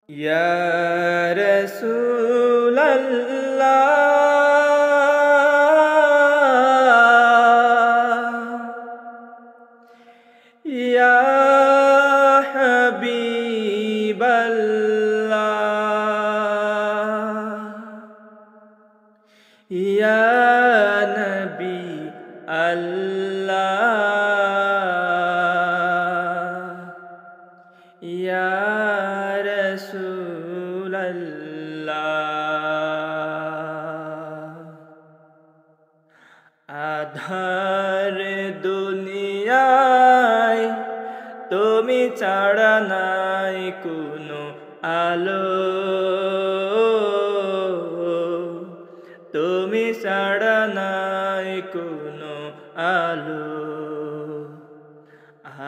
ইয়া রাসূলাল্লাহ ইয়া হাবিবাল্লাহ ইয়া নবী আল্লাহ ইয়া রাসূলাল্লাহ আধার দুনিয়ায় তুমি ছাড়া নাই কোনো আলো তুমি ছাড়া নাই কোনো আলো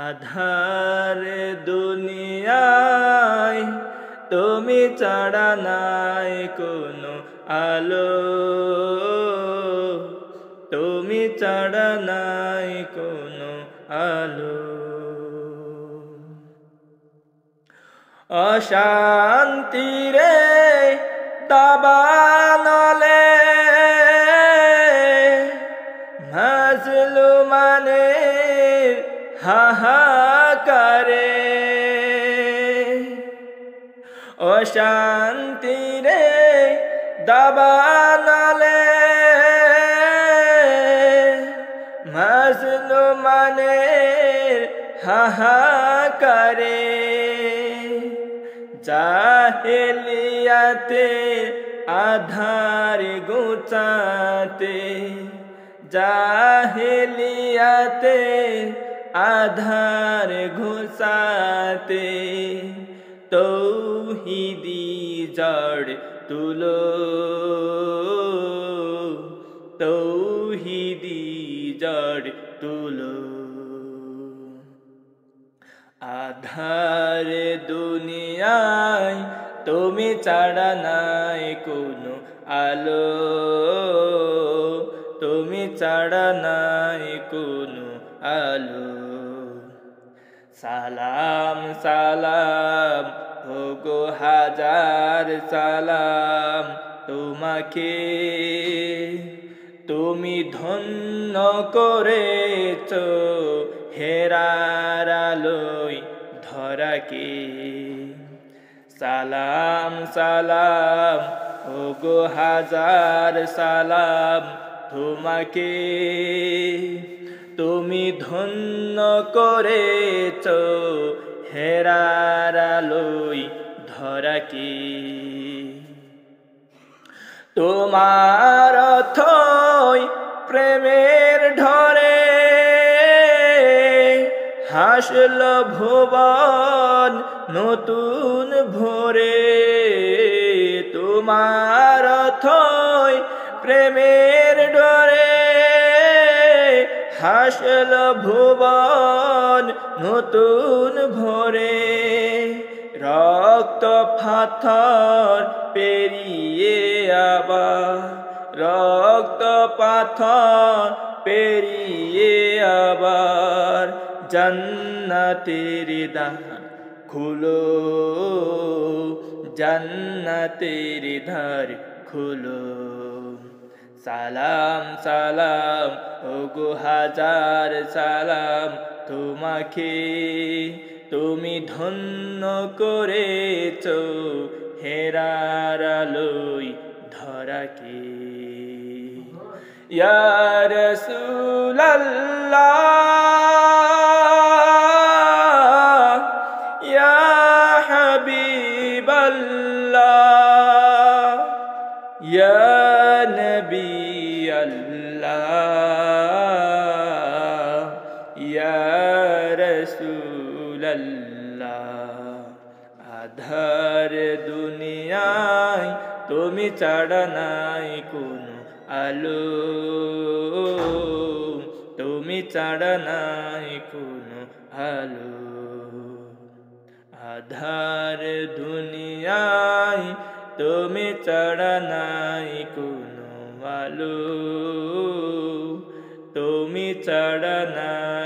আধার দুনিয়ায় তুমি ছাড়া নাই কোনো আলো তুমি ছাড়া নাই কোনো আলো অশান্তি রে দাবানলে মাজলুমানের হাহাকারে অশান্তি রে দাবানলে মাজলুমানের হাহাকারে জাহেলিয়াতে আধার গুচাতে জাহেলিয়াতে আধার ঘুচাতে তৌহিদি জড় তুলো তৌহিদি জড় তুলো আধার দুনিয়ায় তুমি ছাড়া নাই কোনো আলো তুমি ছাড়া নাই কোনো আলো সালাম সালাম হোগো হাজার সালাম তোমাকে তুমি ধন্য করেছ হেরার আলোয় ধরাকে সালাম সালাম ওগো হাজার সালাম তোমাকে তুমি ধন্য করেছ হেরার আলোয় ধরাকে তোমার অথই প্রেমের ঢরে হাসল ভুবন নতুন ভোরে তোমার অথই প্রেমের ডরে হাসল ভুবন নতুন ভোরে রক্ত পাথর পেরিয়ে আবার রক্ত পাথর পেরিয়ে আবার জান্নাতের দ্বার খুলো জান্নাতের দ্বার খুলো সালাম সালাম ওগো হাজার সালাম তোমাকে তুমি ধন্য করেছ হেরার আলোয় ধরাকে ইয়া রাসূলাল্লাহ ইয়া হাবিবাল্লাহ ইয়া নবী আল্লাহ ইয়া রাসূলাল্লাহ আধার দুনিয়ায় তুমি ছাড়া নাই কোনো আলো তুমি ছাড়া নাই কোনো আলো আধার দুনিয়ায় তুমি ছাড়া নাই কোনো আলো তুমি ছাড়া নাই